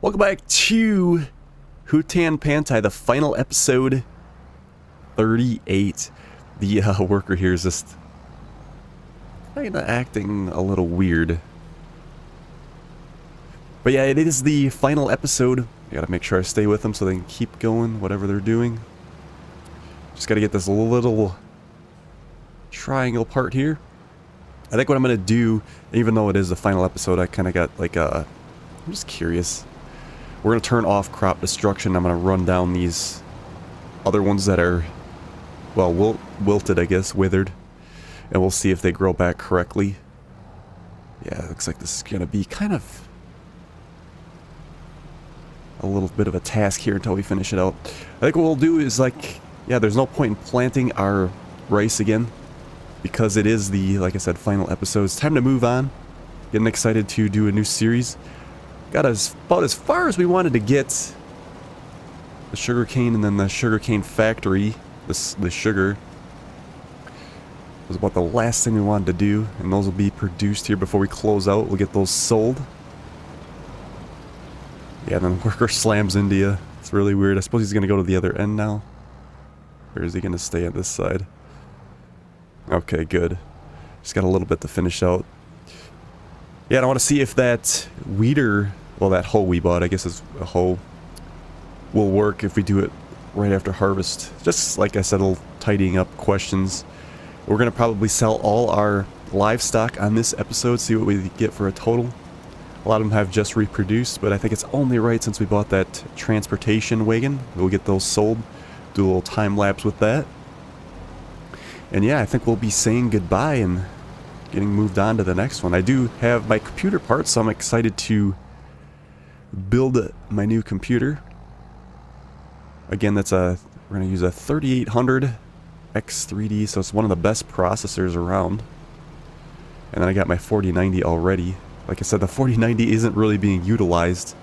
Welcome back to Hutan Pantai, the final episode 38. The worker here is just kind of acting a little weird. But yeah, it is the final episode. I gotta make sure I stay with them so they can keep going, whatever they're doing. Just gotta get this little triangle part here. I think what I'm gonna do, even though it is the final episode, I kind of got like I'm just curious. We're gonna turn off crop destruction. I'm gonna run down these other ones that are, well, wilted, I guess, withered, and we'll see if they grow back correctly. Yeah, it looks like this is gonna be kind of a little bit of a task here until we finish it out. I think what we'll do is, like, yeah, there's no point in planting our rice again because it is the, like I said, final episode. It's time to move on. Getting excited to do a new series. Got about as far as we wanted to get. The sugarcane and then the sugarcane factory. The sugar was about the last thing we wanted to do, and those will be produced here before we close out. We'll get those sold. Yeah, then the worker slams into you. It's really weird. I suppose he's gonna go to the other end now. Or is he gonna stay on this side? Okay, good. Just got a little bit to finish out. Yeah, and I want to see if that weeder, well, that hoe we bought, I guess is a hoe, will work if we do it right after harvest. Just like I said, a little tidying up questions. We're going to probably sell all our livestock on this episode, see what we get for a total. A lot of them have just reproduced, but I think it's only right since we bought that transportation wagon. We'll get those sold, do a little time lapse with that. And yeah, I think we'll be saying goodbye and getting moved on to the next one. I do have my computer parts, so I'm excited to build my new computer. Again, we're going to use a 3800 X3D, so it's one of the best processors around. And then I got my 4090 already. Like I said, the 4090 isn't really being utilized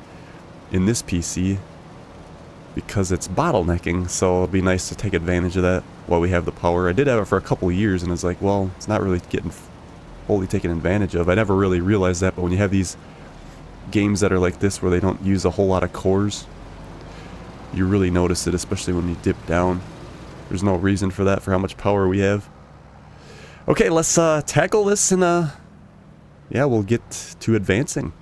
in this PC because it's bottlenecking, so it'll be nice to take advantage of that while we have the power. I did have it for a couple of years, and it's like, well, it's not really getting fully taken advantage of. I never really realized that, but when you have these games that are like this where they don't use a whole lot of cores, you really notice it, especially when you dip down. There's no reason for that, for how much power we have. Okay, let's tackle this, and yeah, we'll get to advancing.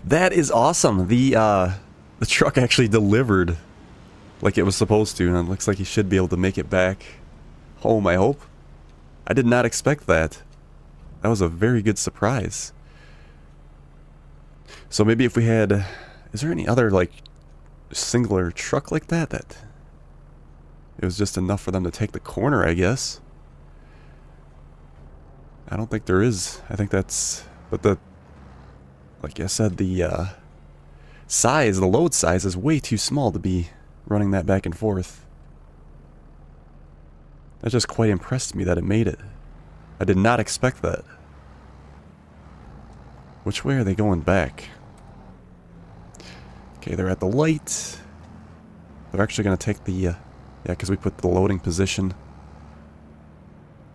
That is awesome. The truck actually delivered like it was supposed to, and it looks like he should be able to make it back home, I hope. I did not expect that. That was a very good surprise. So maybe if we had, is there any other like singular truck like that it was just enough for them to take the corner, I guess? I don't think there is. I think that's, but like I said, the load size is way too small to be running that back and forth. That just quite impressed me that it made it. I did not expect that. Which way are they going back? Okay, they're at the light. They're actually going to take the, yeah, because we put the loading position.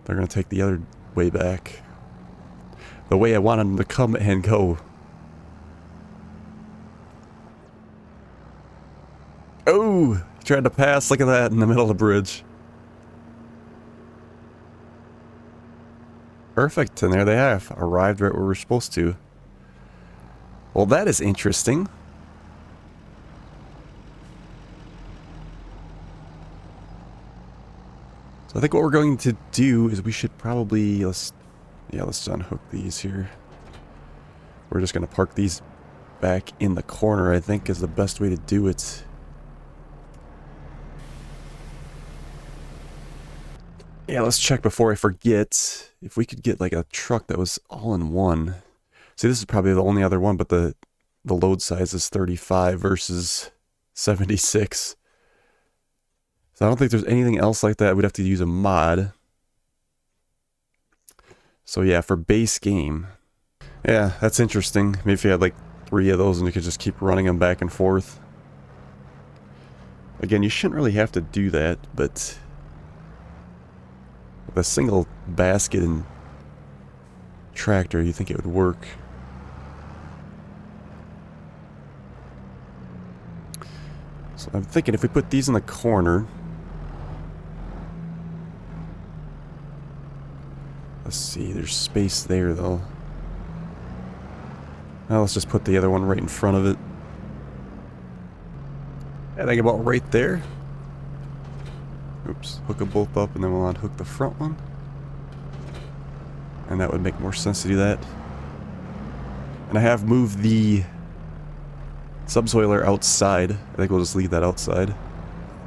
They're going to take the other way back. The way I wanted them to come and go. Oh, he tried to pass. Look at that in the middle of the bridge. Perfect, and there they have. Arrived right where we're supposed to. Well, that is interesting. So I think what we're going to do is we should probably, let's unhook these here. We're just going to park these back in the corner, I think, is the best way to do it. Yeah, let's check before I forget if we could get like a truck that was all in one. See, this is probably the only other one, but the load size is 35 versus 76. So I don't think there's anything else like that. We'd have to use a mod. So yeah, for base game. Yeah, that's interesting. Maybe if you had like 3 of those and you could just keep running them back and forth. Again, you shouldn't really have to do that, but with a single basket and tractor, you think it would work. So I'm thinking if we put these in the corner. Let's see, there's space there though. Now let's just put the other one right in front of it. I think about right there. Oops, hook them both up and then we'll unhook the front one. And that would make more sense to do that. And I have moved the subsoiler outside. I think we'll just leave that outside.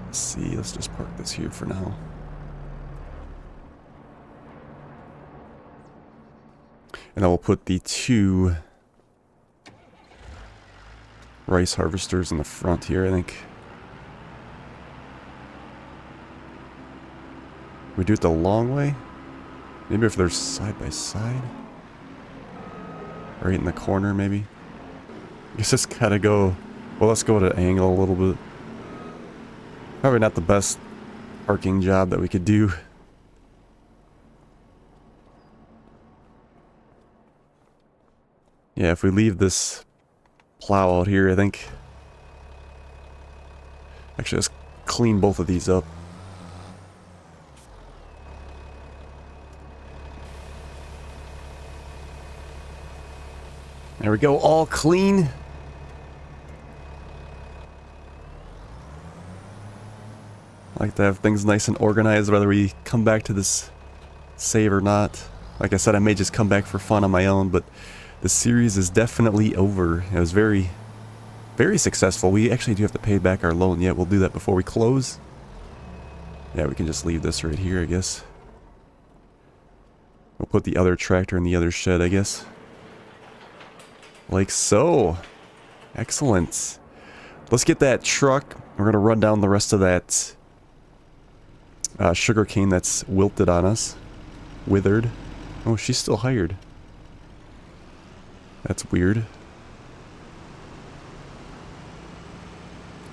Let's see, let's just park this here for now. And then we'll put the 2 rice harvesters in the front here, I think. We do it the long way? Maybe if they're side by side? Right in the corner, maybe? I guess just gotta go... Well, let's go to angle a little bit. Probably not the best parking job that we could do. Yeah, if we leave this plow out here, I think... Actually, let's clean both of these up. There we go, all clean. I like to have things nice and organized, whether we come back to this save or not. Like I said, I may just come back for fun on my own, but the series is definitely over. It was very, very successful. We actually do have to pay back our loan yet. We'll do that before we close. Yeah, we can just leave this right here, I guess. We'll put the other tractor in the other shed, I guess. Like so. Excellent. Let's get that truck. We're going to run down the rest of that sugar cane that's wilted on us. Withered. Oh, she's still hired. That's weird.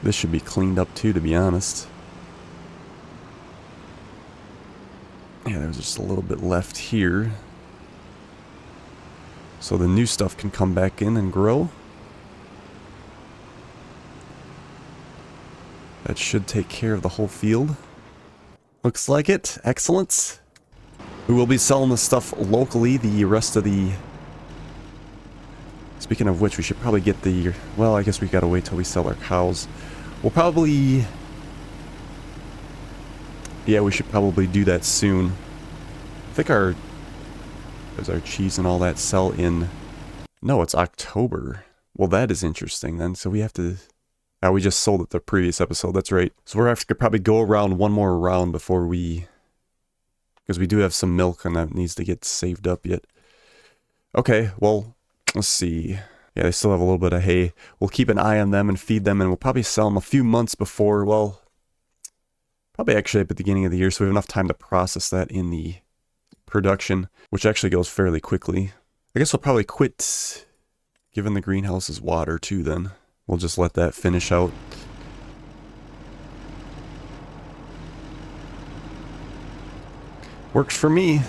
This should be cleaned up too, to be honest. Yeah, there's just a little bit left here. So the new stuff can come back in and grow. That should take care of the whole field. Looks like it. Excellent. We will be selling this stuff locally. The rest of the... Speaking of which, we should probably get the... Well, I guess we gotta wait till we sell our cows. We'll probably... Yeah, we should probably do that soon. I think our... There's our cheese and all that sell in... No, it's October. Well, that is interesting then. So we have to... Oh, we just sold it the previous episode. That's right. So we're going to probably go around one more round before we... Because we do have some milk and that needs to get saved up yet. Okay, well, let's see. Yeah, they still have a little bit of hay. We'll keep an eye on them and feed them, and we'll probably sell them a few months before, well... Probably actually at the beginning of the year, so we have enough time to process that in the production, which actually goes fairly quickly. I guess we'll probably quit giving the greenhouses water too then. We'll just let that finish out. Works for me.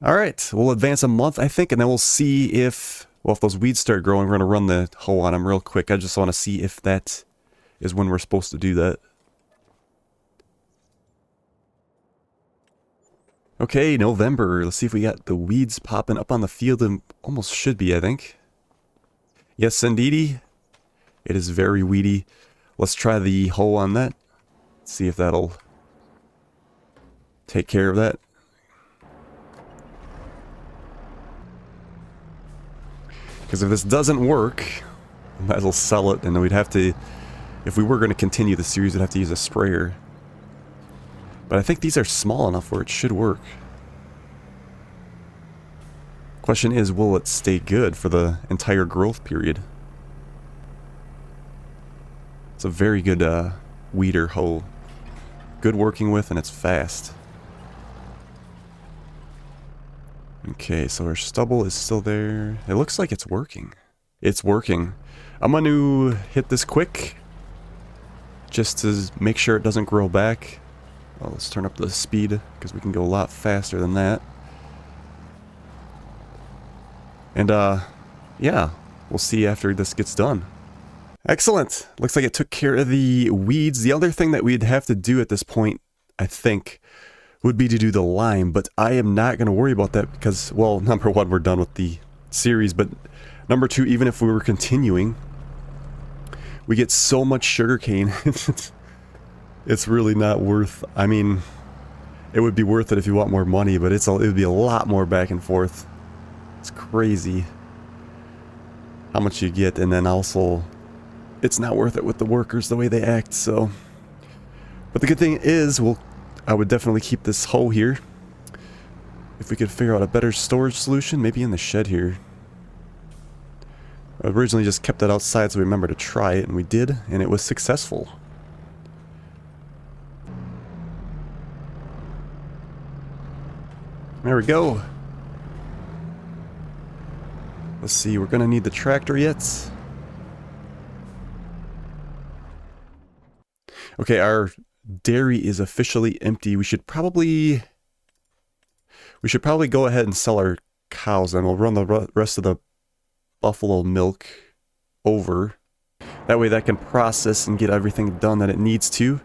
Alright, we'll advance a month, I think, and then we'll see if... Well, if those weeds start growing, we're going to run the hoe on them real quick. I just want to see if that is when we're supposed to do that. Okay, November. Let's see if we got the weeds popping up on the field, and almost should be, I think. Yes, indeedy. It is very weedy. Let's try the hoe on that. See if that'll take care of that. Because if this doesn't work, we might as well sell it, and then we'd have to, if we were going to continue the series, we'd have to use a sprayer. But I think these are small enough where it should work. Question is, will it stay good for the entire growth period? It's a very good weeder hoe. Good working with, and it's fast. Okay, so our stubble is still there. It looks like it's working. It's working. I'm going to hit this quick, just to make sure it doesn't grow back. Well, let's turn up the speed, because we can go a lot faster than that. And, yeah, we'll see after this gets done. Excellent. Looks like it took care of the weeds. The other thing that we'd have to do at this point, I think, would be to do the lime, but I am not going to worry about that because, well, number one, we're done with the series, but number two, even if we were continuing, we get so much sugarcane. It's really not worth, I mean, it would be worth it if you want more money, but it would be a lot more back and forth. It's crazy how much you get, and then also it's not worth it with the workers the way they act. So, but the good thing is, I would definitely keep this hoe here. If we could figure out a better storage solution, maybe in the shed here. I originally just kept that outside so we remember to try it, and we did, and it was successful. There we go. Let's see, we're gonna need the tractor yet. Okay, our dairy is officially empty. We should probably go ahead and sell our cows, and we'll run the rest of the buffalo milk over. That way that can process and get everything done that it needs to.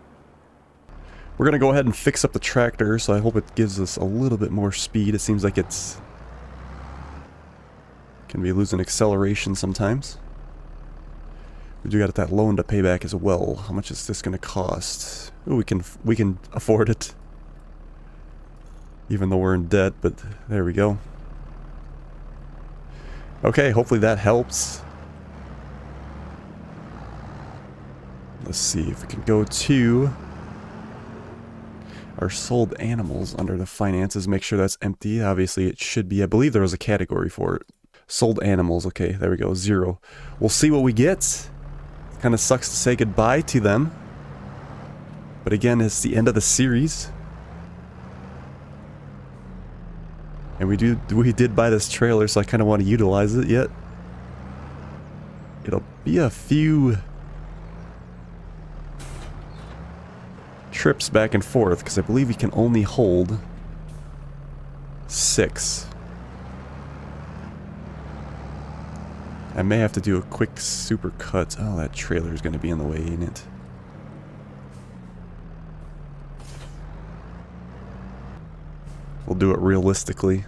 We're gonna go ahead and fix up the tractor, so I hope it gives us a little bit more speed. It seems like it's can be losing acceleration sometimes. We do got that loan to pay back as well. How much is this going to cost? Ooh, we can afford it, even though we're in debt. But there we go. Okay, hopefully that helps. Let's see if we can go to our sold animals under the finances. Make sure that's empty. Obviously, it should be. I believe there was a category for it. Sold animals. Okay, there we go. 0. We'll see what we get. Kind of sucks to say goodbye to them, but again, it's the end of the series, and we did buy this trailer, so I kind of want to utilize it yet. It'll be a few trips back and forth because I believe we can only hold 6. I may have to do a quick super cut. Oh, that trailer is going to be in the way, ain't it? We'll do it realistically.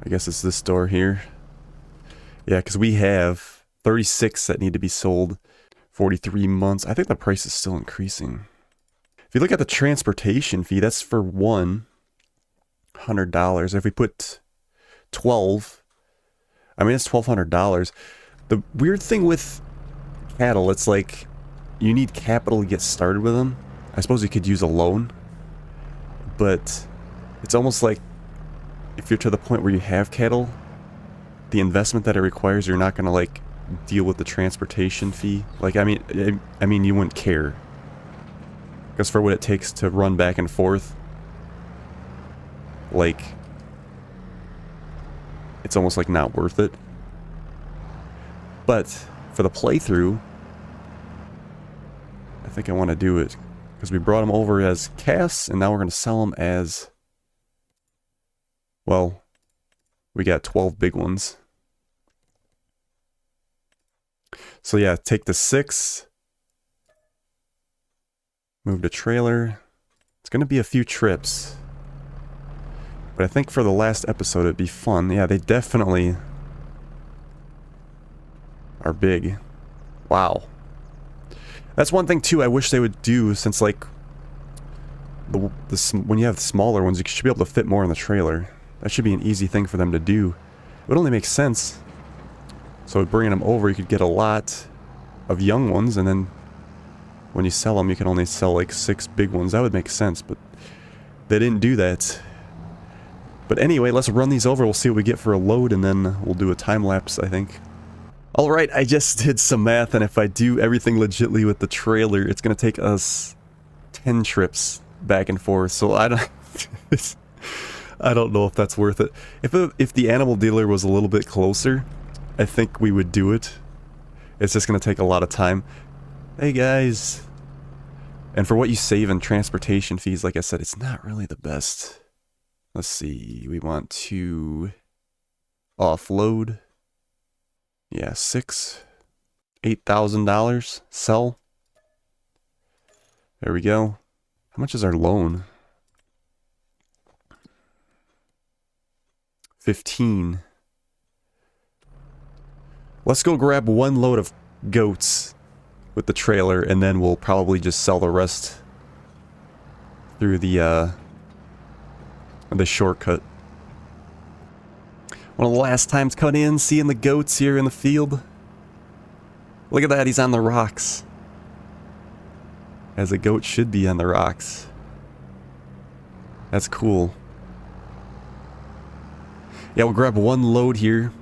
I guess it's this door here. Yeah, because we have 36 that need to be sold. 43 months. I think the price is still increasing. If you look at the transportation fee, that's for $100. If we put 12... I mean, it's $1,200. The weird thing with cattle, it's like you need capital to get started with them. I suppose you could use a loan, but it's almost like if you're to the point where you have cattle, the investment that it requires, you're not going to like deal with the transportation fee. Like, I mean, you wouldn't care, because for what it takes to run back and forth, like, it's almost like not worth it. But for the playthrough, I think I want to do it because we brought them over as casts, and now we're going to sell them as, well, we got 12 big ones. So yeah, take the 6, move the trailer. It's going to be a few trips. But I think for the last episode it'd be fun. Yeah, they definitely are big. Wow. That's one thing too I wish they would do, since like when you have smaller ones, you should be able to fit more in the trailer. That should be an easy thing for them to do. It would only make sense. So bringing them over, you could get a lot of young ones, and then when you sell them, you can only sell like 6 big ones. That would make sense, but they didn't do that. But anyway, let's run these over. We'll see what we get for a load, and then we'll do a time lapse, I think. Alright, I just did some math, and if I do everything legitly with the trailer, it's going to take us 10 trips back and forth. So I don't I don't know if that's worth it. If the animal dealer was a little bit closer, I think we would do it. It's just going to take a lot of time. Hey guys. And for what you save in transportation fees, like I said, it's not really the best. Let's see. We want to offload. Yeah, $8,000. Sell. There we go. How much is our loan? 15. Let's go grab one load of goats with the trailer, and then we'll probably just sell the rest through the shortcut. One of the last times coming in, seeing the goats here in the field. Look at that, he's on the rocks. As a goat should be on the rocks. That's cool. Yeah, we'll grab one load here.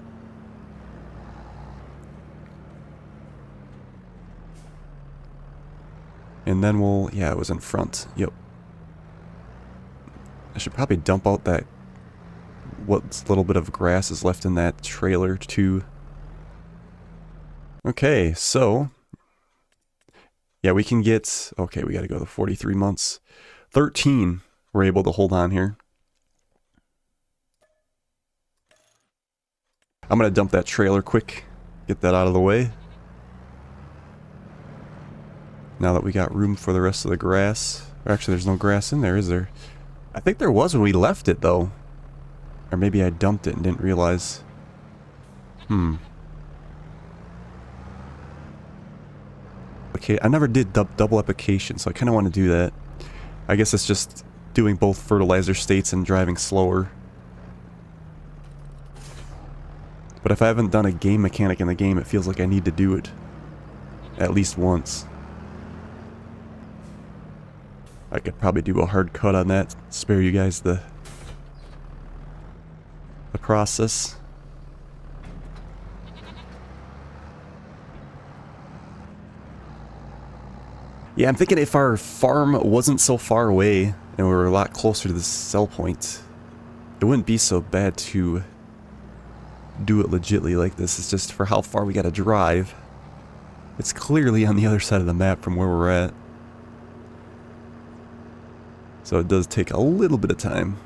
And then we'll... yeah, it was in front. Yep. I should probably dump out that... what little bit of grass is left in that trailer, too. Okay, so... yeah, we can get... okay, we gotta go to 43 months. 13 we're able to hold on here. I'm gonna dump that trailer quick. Get that out of the way. Now that we got room for the rest of the grass. Or actually, there's no grass in there, is there? I think there was when we left it, though. Or maybe I dumped it and didn't realize. Okay, I never did double application, so I kind of want to do that. I guess it's just doing both fertilizer states and driving slower. But if I haven't done a game mechanic in the game, it feels like I need to do it. At least once. I could probably do a hard cut on that, spare you guys the process. Yeah, I'm thinking if our farm wasn't so far away and we were a lot closer to the sell point, it wouldn't be so bad to do it legitly like this. It's just for how far we gotta drive. It's clearly on the other side of the map from where we're at. So it does take a little bit of time.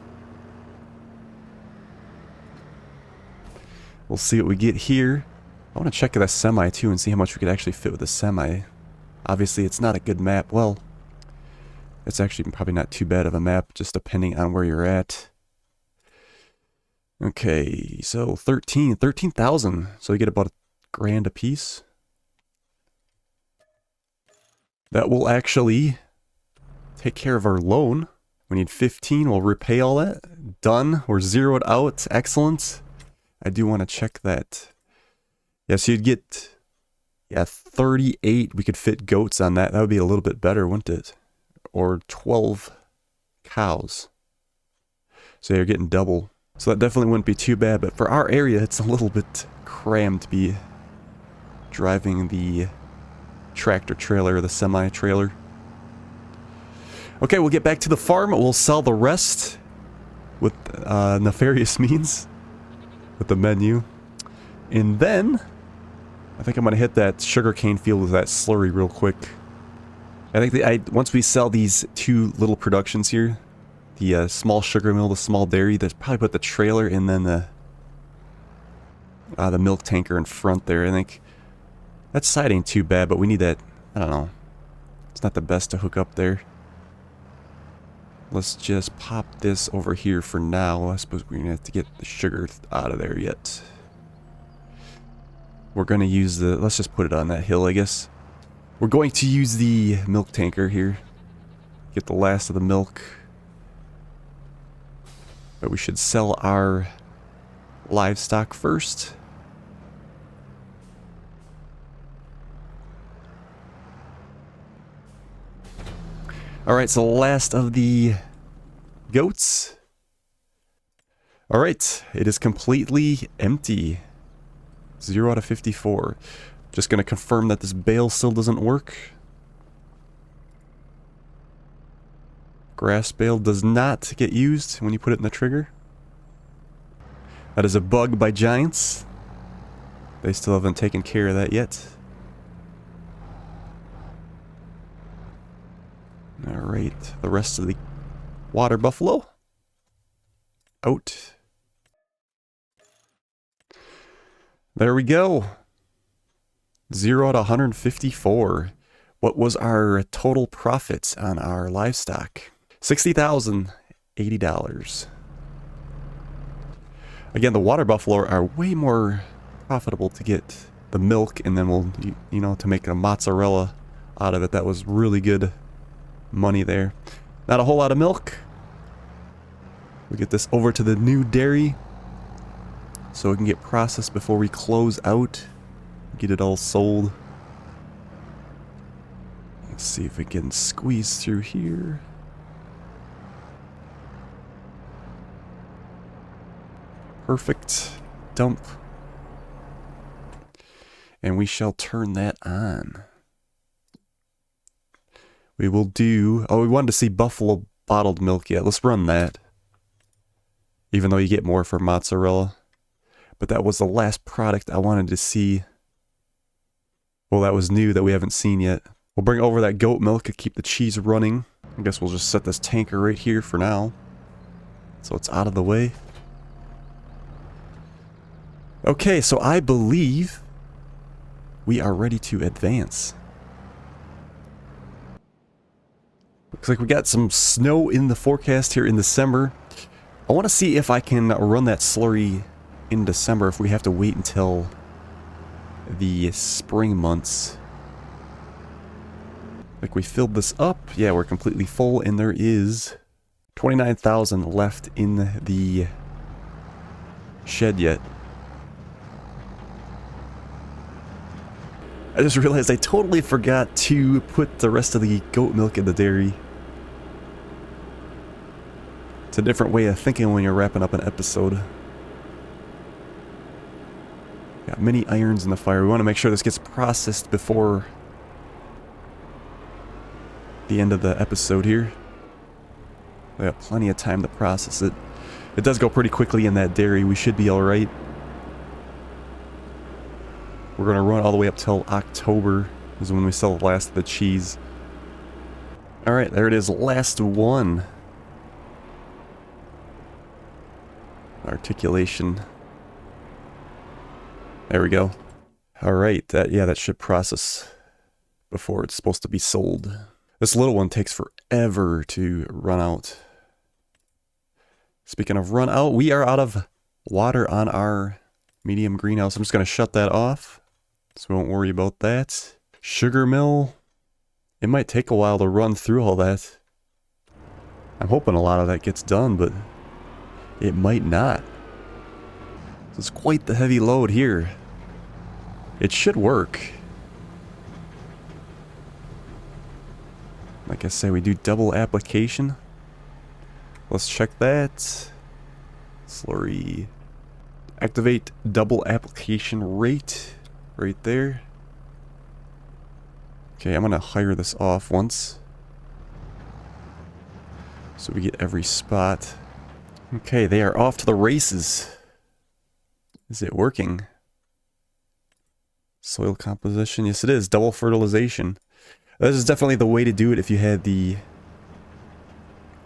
We'll see what we get here. I want to check the semi too and see how much we could actually fit with the semi. Obviously it's not a good map. Well, it's actually probably not too bad of a map, just depending on where you're at. Okay, so 13,000. So we get about $1,000 a piece. That will actually take care of our loan. We need 15. We'll repay all that. Done. We're zeroed out. Excellent. I do want to check that. Yeah, so you'd get... yeah, 38. We could fit goats on that. That would be a little bit better, wouldn't it? Or 12 cows. So you're getting double. So that definitely wouldn't be too bad. But for our area, it's a little bit crammed to be driving the tractor trailer or the semi-trailer. Okay, we'll get back to the farm. We'll sell the rest with nefarious means with the menu. And then I think I'm going to hit that sugarcane field with that slurry real quick. I think once we sell these 2 little productions here, the small sugar mill, the small dairy, there's probably put the trailer and then the milk tanker in front there. I think that side ain't too bad, but we need that, I don't know. It's not the best to hook up there. Let's just pop this over here for now. I suppose we're going to have to get the sugar out of there yet. We're going to use the... let's just put it on that hill, I guess. We're going to use the milk tanker here. Get the last of the milk. But we should sell our livestock first. Alright, so last of the goats. Alright, it is completely empty. 0 out of 54. Just gonna confirm that this bale still doesn't work. Grass bale does not get used when you put it in the trigger. That is a bug by Giants. They still haven't taken care of that yet. Alright, the rest of the water buffalo. Out. There we go. 0 out of 154. What was our total profit on our livestock? $60,080. Again, the water buffalo are way more profitable to get the milk, and then we'll, you know, to make a mozzarella out of it. That was really good money there. Not a whole lot of milk. We'll get this over to the new dairy so it can get processed before we close out. Get it all sold. Let's see if we can squeeze through here. Perfect. Dump. And we shall turn that on. We will do... Oh, we wanted to see buffalo bottled milk yet. Let's run that. Even though you get more for mozzarella. But that was the last product I wanted to see. Well, that was new that we haven't seen yet. We'll bring over that goat milk to keep the cheese running. I guess we'll just set this tanker right here for now. So it's out of the way. Okay, so I believe we are ready to advance. Looks like we got some snow in the forecast here in December. I want to see if I can run that slurry in December if we have to wait until the spring months. Like we filled this up. Yeah, we're completely full, and there is 29,000 left in the shed yet. I just realized I totally forgot to put the rest of the goat milk in the dairy. It's a different way of thinking when you're wrapping up an episode. Got many irons in the fire. We want to make sure this gets processed before the end of the episode here. We got plenty of time to process it. It does go pretty quickly in that dairy. We should be alright. We're going to run all the way up till October is when we sell the last of the cheese. Alright, there it is. Last one. Articulation. There we go. Alright, that should process before it's supposed to be sold. This little one takes forever to run out. Speaking of run out, we are out of water on our medium greenhouse. I'm just going to shut that off, so we won't worry about that. Sugar mill. It might take a while to run through all that. I'm hoping a lot of that gets done, but it might not. So it's quite the heavy load here. It should work. Like I say, we do double application. Let's check that. Slurry. Activate double application rate. Right there. Okay, I'm gonna hire this off once, so we get every spot. Okay, they are off to the races. Is it working? Soil composition. Yes, it is. Double fertilization. This is definitely the way to do it if you had the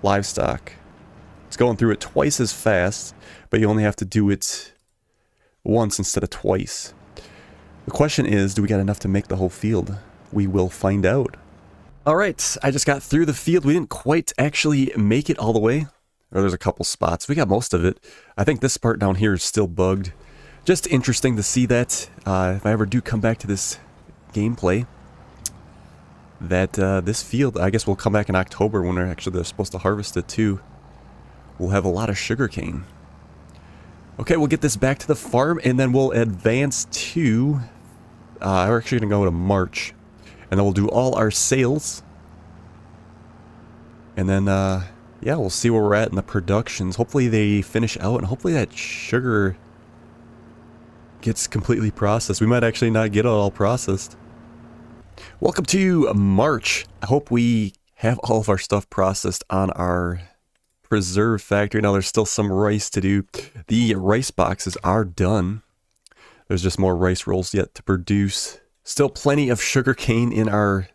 livestock. It's going through it twice as fast, but you only have to do it once instead of twice. The question is, do we got enough to make the whole field? We will find out. Alright, I just got through the field. We didn't quite actually make it all the way. Or there's a couple spots. We got most of it. I think this part down here is still bugged. Just interesting to see that. If I ever do come back to this gameplay, that this field, I guess we'll come back in October when they're supposed to harvest it too. We'll have a lot of sugarcane. Okay, we'll get this back to the farm and then we'll advance to, we're actually going to go to March. And then we'll do all our sales. And then, yeah, we'll see where we're at in the productions. Hopefully they finish out and hopefully that sugar gets completely processed. We might actually not get it all processed. Welcome to March. I hope we have all of our stuff processed on our preserve factory. Now there's still some rice to do. The rice boxes are done. There's just more rice rolls yet to produce. Still plenty of sugar cane in our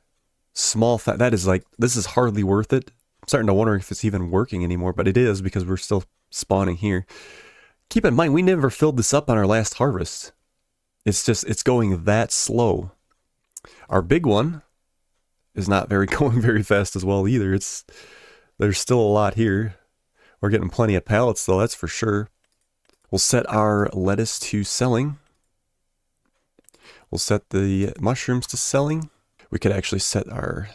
small that is like, this is hardly worth it. I'm starting to wonder if it's even working anymore, but it is because we're still spawning here. Keep in mind, we never filled this up on our last harvest. It's going that slow. Our big one is not going very fast as well either. There's still a lot here. We're getting plenty of pallets though, that's for sure. We'll set our lettuce to selling. We'll set the mushrooms to selling. We could actually set our,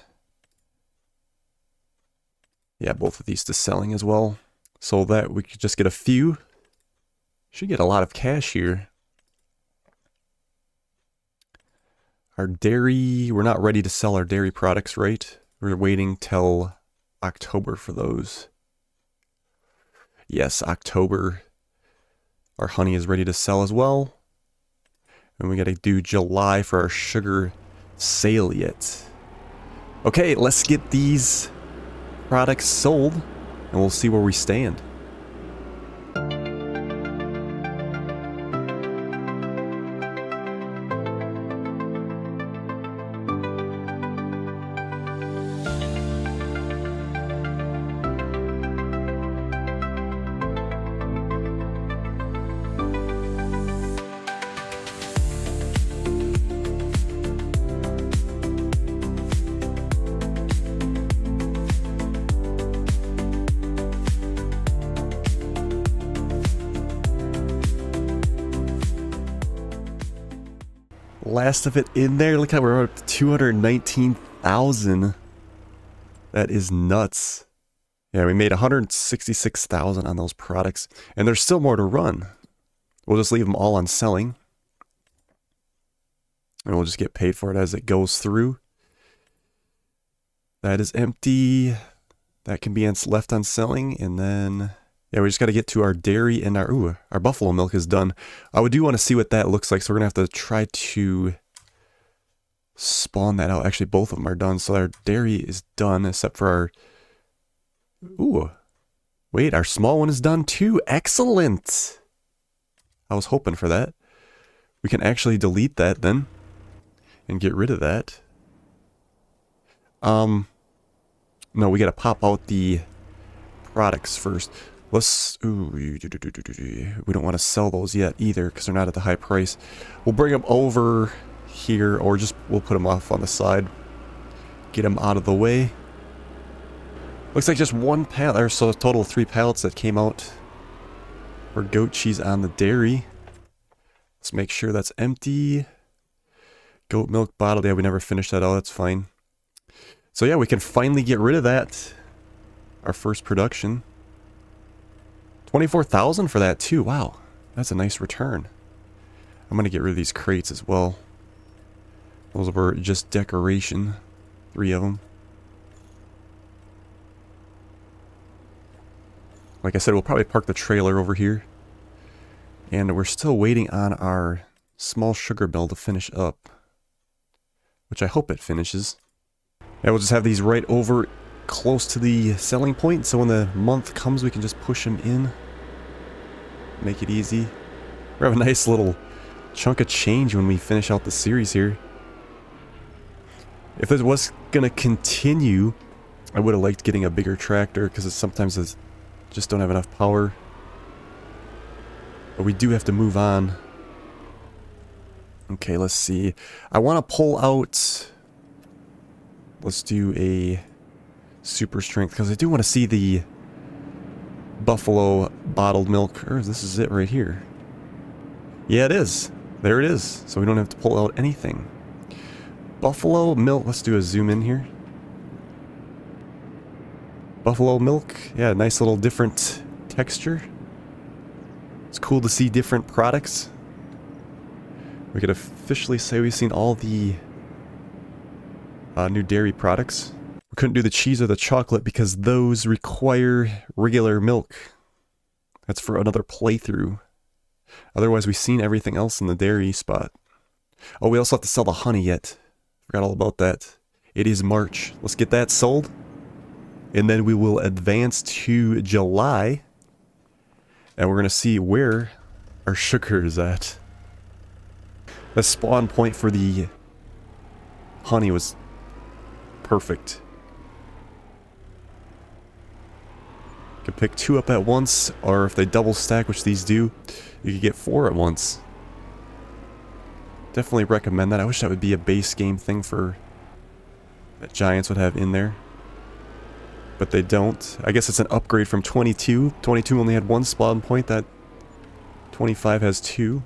yeah, both of these to selling as well. So that we could just get a few. Should get a lot of cash here. Our dairy, we're not ready to sell our dairy products, right? We're waiting till October for those. Yes, October. Our honey is ready to sell as well. And we gotta do July for our sugar sale yet. Okay, let's get these products sold and we'll see where we stand. Last of it in there. Look how we're up to 219,000. That is nuts. Yeah, we made 166,000 on those products. And there's still more to run. We'll just leave them all on selling. And we'll just get paid for it as it goes through. That is empty. That can be left on selling. And then, yeah, we just got to get to our dairy and our buffalo milk is done. I do want to see what that looks like. So we're going to have to try to spawn that out. Actually, both of them are done. So our dairy is done except for our... Ooh. Wait, our small one is done too. Excellent. I was hoping for that. We can actually delete that then. And get rid of that. No, we got to pop out the products first. Let's, ooh, we don't want to sell those yet either because they're not at the high price. We'll bring them over here or just, we'll put them off on the side. Get them out of the way. Looks like just one pallet, or so a total of 3 pallets that came out for goat cheese on the dairy. Let's make sure that's empty. Goat milk bottle, yeah, we never finished that out, that's fine. So yeah, we can finally get rid of that. Our first production. 24,000 for that too. Wow, that's a nice return. I'm gonna get rid of these crates as well. Those were just decoration. 3 of them. Like I said, we'll probably park the trailer over here. And we're still waiting on our small sugar mill to finish up. Which I hope it finishes. And we'll just have these right over close to the selling point. So when the month comes, we can just push them in. Make it easy. We have a nice little chunk of change when we finish out the series here. If this was going to continue, I would have liked getting a bigger tractor because sometimes it's just don't have enough power. But we do have to move on. Okay, let's see. I want to pull out... Let's do a super strength because I do want to see the buffalo bottled milk. Or this is it right here. Yeah, it is. There it is. So we don't have to pull out anything. buffalo milk. Let's do a zoom in here. Buffalo milk. Yeah, nice little different texture. It's cool to see different products. We could officially say we've seen all the new dairy products. We couldn't do the cheese or the chocolate because those require regular milk. That's for another playthrough. Otherwise, we've seen everything else in the dairy spot. Oh, we also have to sell the honey yet. Forgot all about that. It is March. Let's get that sold. And then we will advance to July. And we're going to see where our sugar is at. The spawn point for the honey was perfect. You can pick 2 up at once, or if they double stack, which these do, you could get 4 at once. Definitely recommend that. I wish that would be a base game thing for that Giants would have in there. But they don't. I guess it's an upgrade from 22. 22 only had 1 spawn point. That 25 has 2.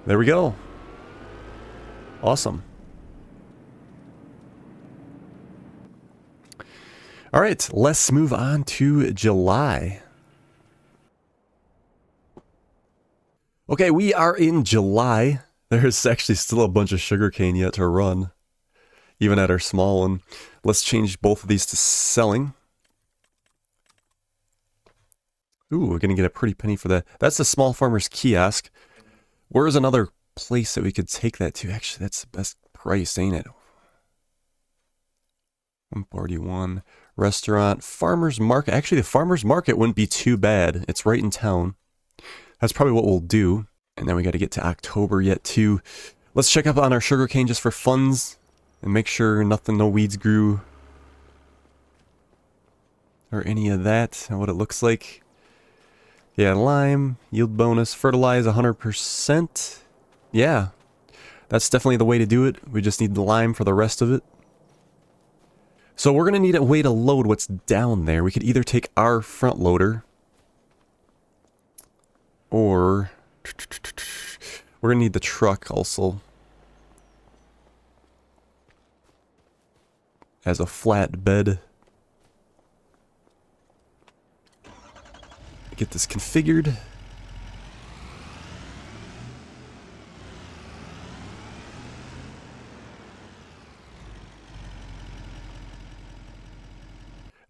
There we go. Awesome. Alright, let's move on to July. Okay, we are in July. There's actually still a bunch of sugarcane yet to run. Even at our small one. Let's change both of these to selling. Ooh, we're gonna get a pretty penny for that. That's the small farmer's kiosk. Where's another place that we could take that to? Actually, that's the best price, ain't it? 141. Restaurant. Farmer's market. Actually, the farmer's market wouldn't be too bad. It's right in town. That's probably what we'll do. And then we got to get to October yet too. Let's check up on our sugarcane just for funds. And make sure nothing, no weeds grew. Or any of that. And what it looks like. Yeah, lime. Yield bonus. Fertilize 100%. Yeah. That's definitely the way to do it. We just need the lime for the rest of it. So we're going to need a way to load what's down there. We could either take our front loader. Or we're going to need the truck also. As a flatbed. Get this configured.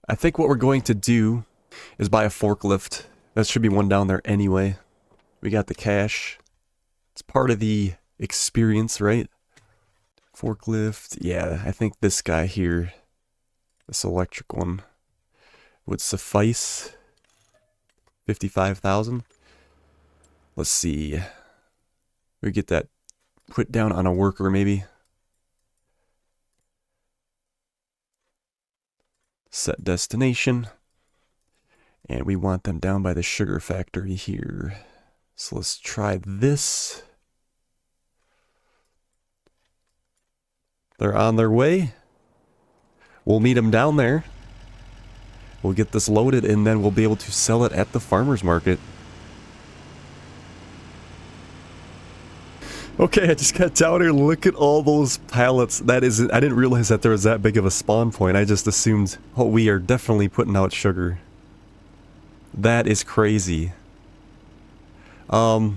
I think what we're going to do is buy a forklift. That should be one down there anyway. We got the cash. It's part of the experience, right? Forklift. Yeah, I think this guy here, this electric one, would suffice. 55,000. Let's see. We get that put down on a worker maybe. Set destination. And we want them down by the sugar factory here. So let's try this. They're on their way. We'll meet them down there. We'll get this loaded and then we'll be able to sell it at the farmer's market. Okay, I just got down here. Look at all those pallets. That is, I didn't realize that there was that big of a spawn point. I just assumed, oh, we are definitely putting out sugar. That is crazy. We'll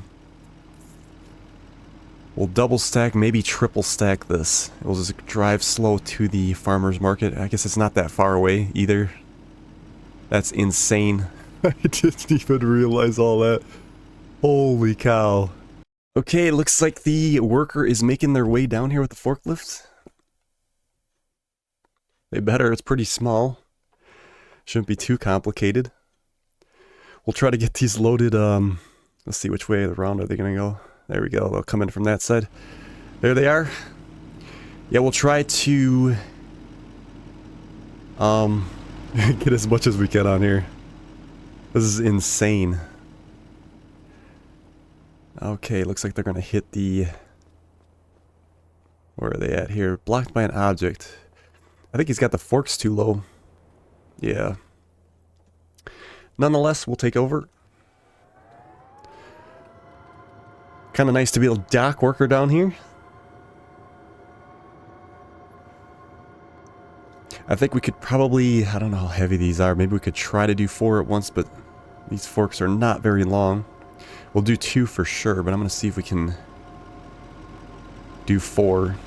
double stack, maybe triple stack this. We'll just drive slow to the farmer's market. I guess it's not that far away either. That's insane. I didn't even realize all that. Holy cow. Okay, it looks like the worker is making their way down here with the forklift. They better, it's pretty small. Shouldn't be too complicated. We'll try to get these loaded, let's see which way around are they gonna go. There we go, they'll come in from that side. There they are. Yeah, we'll try to get as much as we can on here. This is insane. Okay, looks like they're gonna hit the... Where are they at here? Blocked by an object. I think he's got the forks too low. Yeah. Nonetheless, we'll take over. Kind of nice to be a dock worker down here. I think we could probably, I don't know how heavy these are. Maybe we could try to do 4 at once, but these forks are not very long. We'll do 2 for sure, but I'm going to see if we can do 4.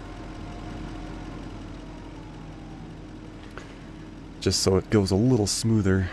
Just so it goes a little smoother.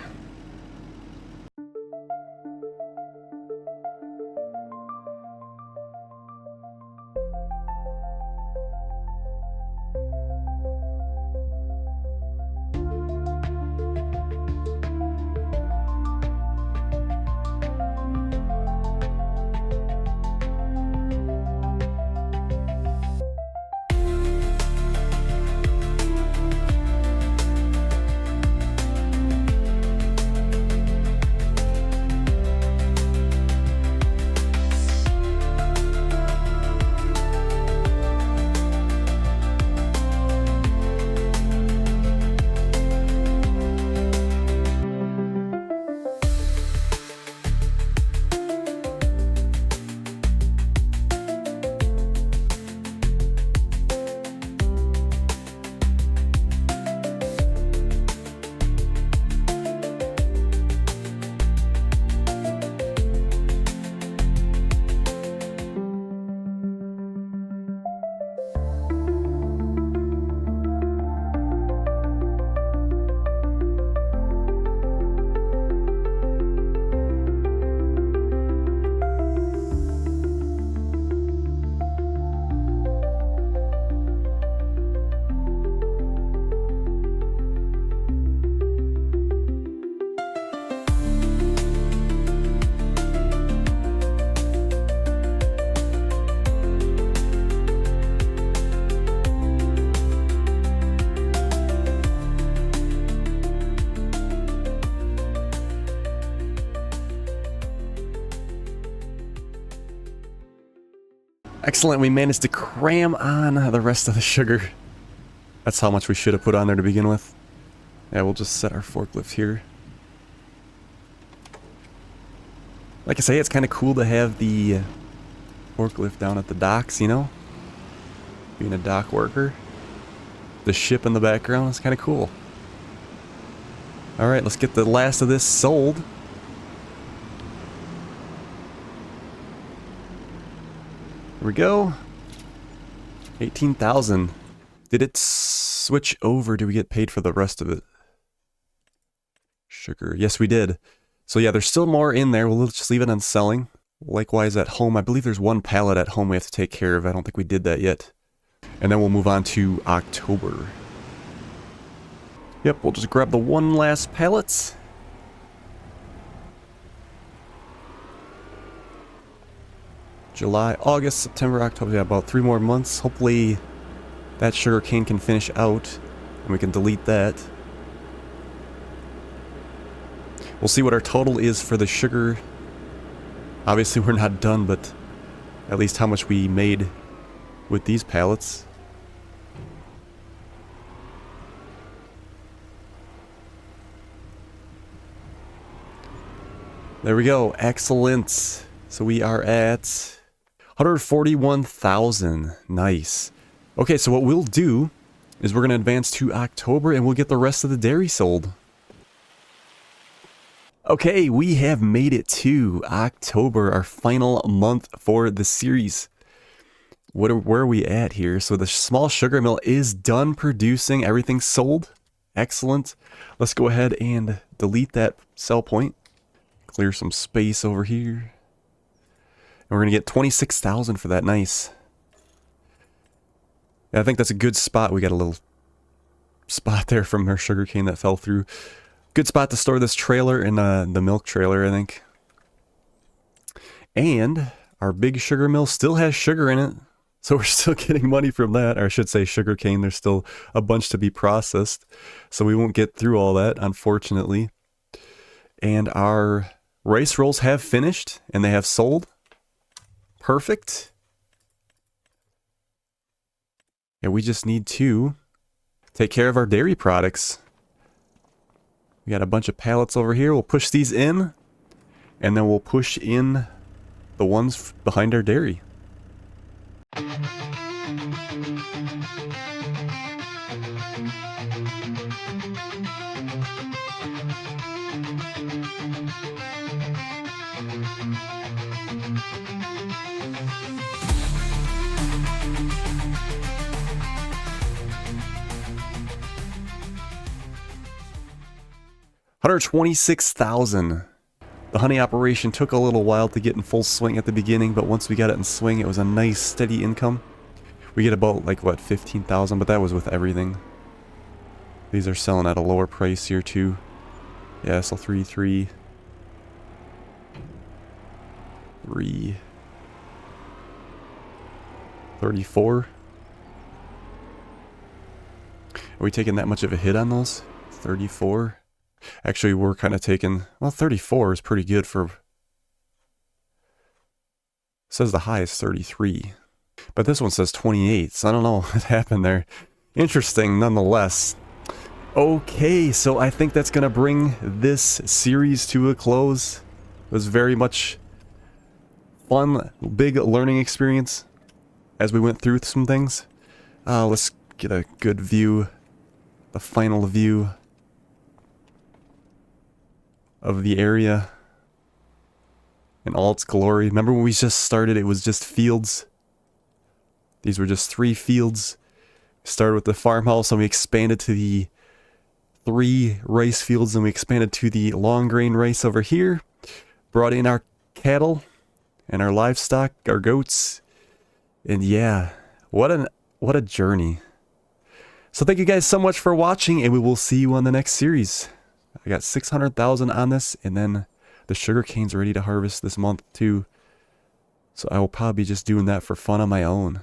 Excellent, we managed to cram on the rest of the sugar. That's how much we should have put on there to begin with. Yeah, we'll just set our forklift here. Like I say, it's kind of cool to have the forklift down at the docks, you know? Being a dock worker. The ship in the background is kind of cool. Alright, let's get the last of this sold. Here we go. 18,000. Did it switch over? Did we get paid for the rest of it? Sugar. Yes, we did. So yeah, there's still more in there. We'll just leave it on selling. Likewise at home. I believe there's 1 pallet at home we have to take care of. I don't think we did that yet. And then we'll move on to October. Yep, we'll just grab the 1 last pallet. July, August, September, October, yeah, about 3 more months. Hopefully that sugar cane can finish out and we can delete that. We'll see what our total is for the sugar. Obviously we're not done, but at least how much we made with these pallets. There we go, excellent. So we are at 141,000. Nice. Okay, so what we'll do is we're going to advance to October and we'll get the rest of the dairy sold. Okay, we have made it to October, our final month for the series. Where are we at here? So the small sugar mill is done producing. Everything's sold. Excellent. Let's go ahead and delete that sell point. Clear some space over here. And we're going to get 26,000 for that. Nice. Yeah, I think that's a good spot. We got a little spot there from our sugarcane that fell through. Good spot to store this trailer and the milk trailer, I think. And our big sugar mill still has sugar in it. So we're still getting money from that. Or I should say sugarcane. There's still a bunch to be processed. So we won't get through all that, unfortunately. And our rice rolls have finished and they have sold. Perfect. Yeah, we just need to take care of our dairy products. We got a bunch of pallets over here. We'll push these in, and then we'll push in the ones behind our dairy. 126,000. The honey operation took a little while to get in full swing at the beginning, but once we got it in swing, it was a nice steady income. We get about like what, 15,000, but that was with everything. These are selling at a lower price here too. Yeah, so 3. 34. Are we taking that much of a hit on those? 34. Actually, we're kind of taking, well, 34 is pretty good for, says the high is 33. But this one says 28, so I don't know what happened there. Interesting nonetheless. Okay, so I think that's going to bring this series to a close. It was very much fun, big learning experience as we went through some things. Let's get a good view, the final view of the area in all its glory. Remember when we just started, it was just fields. These were just 3 fields. Started with the farmhouse and we expanded to the 3 rice fields and we expanded to the long grain rice over here. Brought in our cattle and our livestock, our goats. And yeah, what a journey. So thank you guys so much for watching, and we will see you on the next series. I got 600,000 on this, and then the sugar cane's ready to harvest this month too. So I will probably be just doing that for fun on my own.